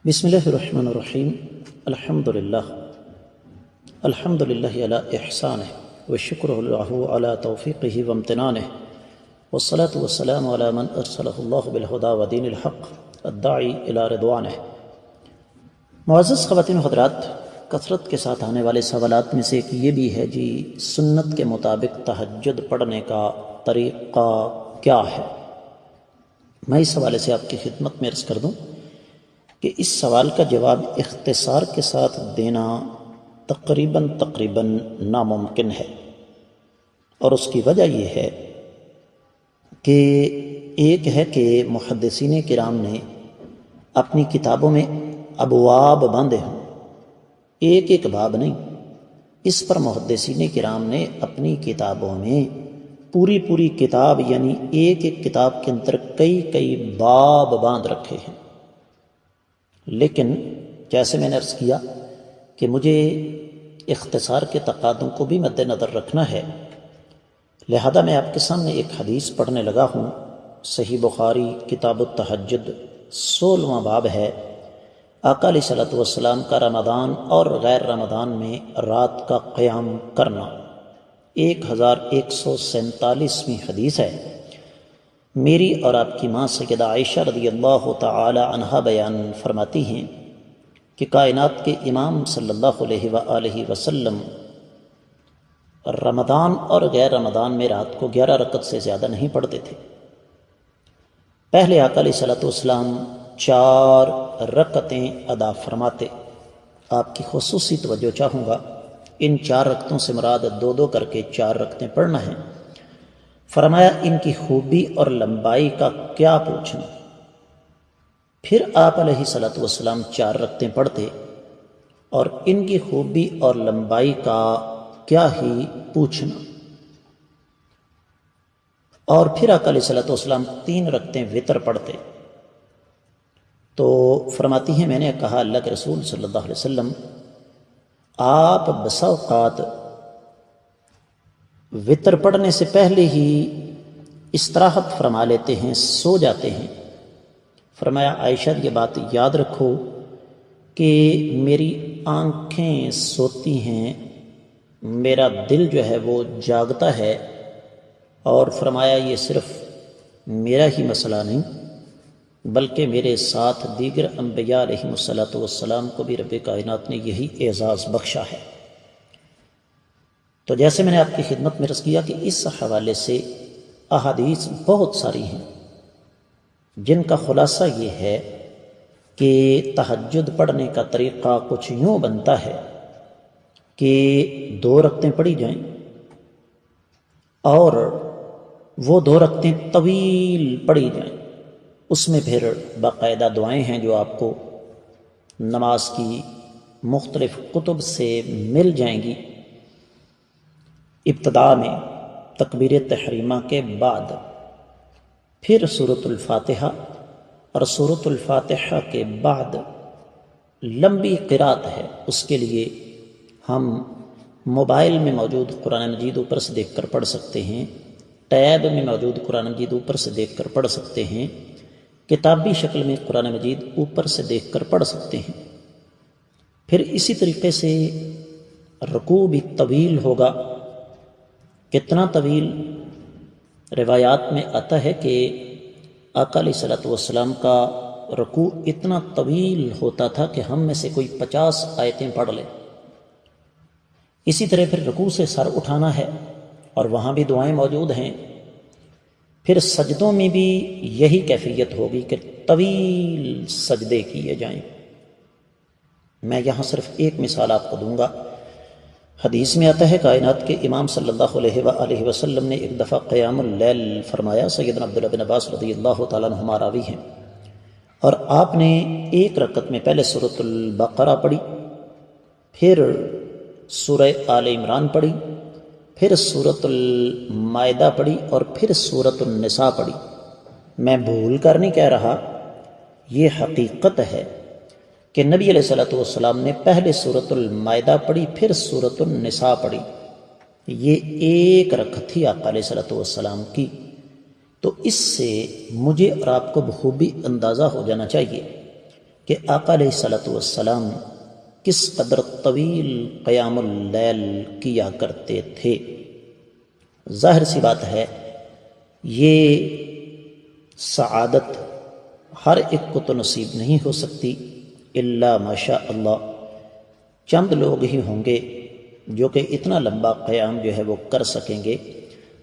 بسم اللہ الرحمن الرحیم الحمد للہ علی احسانہ والشکر له علی توفیقہ وامتنانہ والصلاة والسلام علی من ارسلہ اللہ بالہدی ودین الحق الداعی الی رضوانہ۔ معزز خواتین و حضرات، کثرت کے ساتھ آنے والے سوالات میں سے ایک یہ بھی ہے جی سنت کے مطابق تہجد پڑھنے کا طریقہ کیا ہے؟ میں اس حوالے سے آپ کی خدمت میں عرض کر دوں کہ اس سوال کا جواب اختصار کے ساتھ دینا تقریباً ناممکن ہے، اور اس کی وجہ یہ ہے کہ ایک ہے کہ محدثین کرام نے اپنی کتابوں میں ابواب باندھے ہوں، ایک باب نہیں، اس پر محدثین کرام نے اپنی کتابوں میں پوری کتاب یعنی ایک کتاب کے اندر کئی باب باندھ رکھے ہیں۔ لیکن جیسے میں نے عرض کیا کہ مجھے اختصار کے تقاضوں کو بھی مد نظر رکھنا ہے، لہذا میں آپ کے سامنے ایک حدیث پڑھنے لگا ہوں۔ صحیح بخاری کتاب التہجد 16واں باب ہے، آقا علیہ صلوٰۃ والسلام کا رمضان اور غیر رمضان میں رات کا قیام کرنا، 1147ویں حدیث ہے۔ میری اور آپ کی ماں سیدہ عائشہ رضی اللہ تعالی عنہا بیان فرماتی ہیں کہ کائنات کے امام صلی اللہ علیہ وآلہ وسلم رمضان اور غیر رمضان میں رات کو 11 رکعت سے زیادہ نہیں پڑھتے تھے۔ پہلے آقا علیہ صلوٰۃ والسلام 4 رکعتیں ادا فرماتے۔ آپ کی خصوصی توجہ چاہوں گا، ان 4 رکعتوں سے مراد 2 کر کے 4 رکعتیں پڑھنا ہے۔ فرمایا ان کی خوبی اور لمبائی کا کیا پوچھنا۔ پھر آپ علیہ صلوٰۃ والسلام 4 رکعتیں پڑھتے اور ان کی خوبی اور لمبائی کا کیا ہی پوچھنا، اور پھر آقا علیہ صلوٰۃ والسلام 3 رکعتیں وتر پڑھتے۔ تو فرماتی ہیں میں نے کہا اللہ کے رسول صلی اللہ علیہ وسلم آپ بسا اوقات وتر پڑھنے سے پہلے ہی استراحت فرما لیتے ہیں، سو جاتے ہیں۔ فرمایا عائشہ یہ بات یاد رکھو کہ میری آنکھیں سوتی ہیں، میرا دل جو ہے وہ جاگتا ہے، اور فرمایا یہ صرف میرا ہی مسئلہ نہیں بلکہ میرے ساتھ دیگر انبیاء علیہم الصلوۃ والسلام کو بھی رب کائنات نے یہی اعزاز بخشا ہے۔ تو جیسے میں نے آپ کی خدمت میں عرض کیا کہ اس حوالے سے احادیث بہت ساری ہیں جن کا خلاصہ یہ ہے کہ تہجد پڑھنے کا طریقہ کچھ یوں بنتا ہے کہ 2 رکعتیں پڑھی جائیں، اور وہ 2 رکعتیں طویل پڑھی جائیں، اس میں پھر باقاعدہ دعائیں ہیں جو آپ کو نماز کی مختلف کتب سے مل جائیں گی۔ ابتدا میں تکبیر تحریمہ کے بعد پھر سورۃ الفاتحہ، اور سورۃ الفاتحہ کے بعد لمبی قرات ہے، اس کے لیے ہم موبائل میں موجود قرآن مجید اوپر سے دیکھ کر پڑھ سکتے ہیں، ٹیب میں موجود قرآن مجید اوپر سے دیکھ کر پڑھ سکتے ہیں، کتابی شکل میں قرآن مجید اوپر سے دیکھ کر پڑھ سکتے ہیں۔ پھر اسی طریقے سے رکوع بھی طویل ہوگا۔ کتنا طویل؟ روایات میں آتا ہے کہ آقا علیہ صلوٰۃ والسلام کا رکوع اتنا طویل ہوتا تھا کہ ہم میں سے کوئی 50 آیتیں پڑھ لے۔ اسی طرح پھر رکوع سے سر اٹھانا ہے، اور وہاں بھی دعائیں موجود ہیں۔ پھر سجدوں میں بھی یہی کیفیت ہوگی کہ طویل سجدے کیے جائیں۔ میں یہاں صرف ایک مثال آپ کو دوں گا۔ حدیث میں آتا ہے کائنات کے امام صلی اللہ علیہ وآلہ وسلم نے ایک دفعہ قیام اللیل فرمایا، سیدنا عبداللہ بن عباس رضی اللہ تعالیٰ عنہما راوی ہیں، اور آپ نے 1 رکعت میں پہلے سورۃ البقرہ پڑھی، پھر سورہ آل عمران پڑھی، پھر سورۃ المائدہ پڑھی، اور پھر سورۃ النساء پڑھی۔ میں بھول کر نہیں کہہ رہا، یہ حقیقت ہے کہ نبی علیہ الصلوۃ والسلام نے پہلے سورۃ المائدہ پڑھی، پھر سورۃ النساء پڑھی۔ یہ 1 رکعت تھی آقا علیہ الصلوۃ والسلام کی۔ تو اس سے مجھے اور آپ کو بخوبی اندازہ ہو جانا چاہیے کہ آقا علیہ الصلوۃ والسلام کس قدر طویل قیام اللیل کیا کرتے تھے۔ ظاہر سی بات ہے یہ سعادت ہر ایک کو تو نصیب نہیں ہو سکتی، الا ماشاء اللہ، چند لوگ ہی ہوں گے جو کہ اتنا لمبا قیام جو ہے وہ کر سکیں گے۔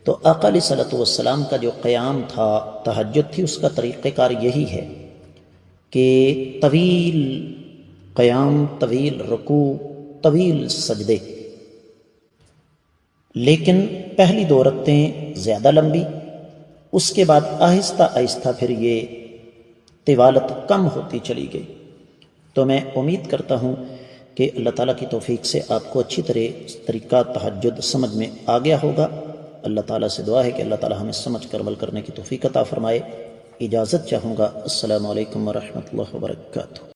تو آقا علیہ الصلوۃ والسلام کا جو قیام تھا، تہجد تھی، اس کا طریقہ کار یہی ہے کہ طویل قیام، طویل رکوع، طویل سجدے، لیکن پہلی 2 رکعتیں زیادہ لمبی، اس کے بعد آہستہ آہستہ پھر یہ طوالت کم ہوتی چلی گئی۔ تو میں امید کرتا ہوں کہ اللہ تعالیٰ کی توفیق سے آپ کو اچھی طریقہ تہجد سمجھ میں آ گیا ہوگا۔ اللہ تعالیٰ سے دعا ہے کہ اللہ تعالیٰ ہمیں سمجھ کر عمل کرنے کی توفیق عطا فرمائے۔ اجازت چاہوں گا۔ السلام علیکم ورحمۃ اللہ وبرکاتہ۔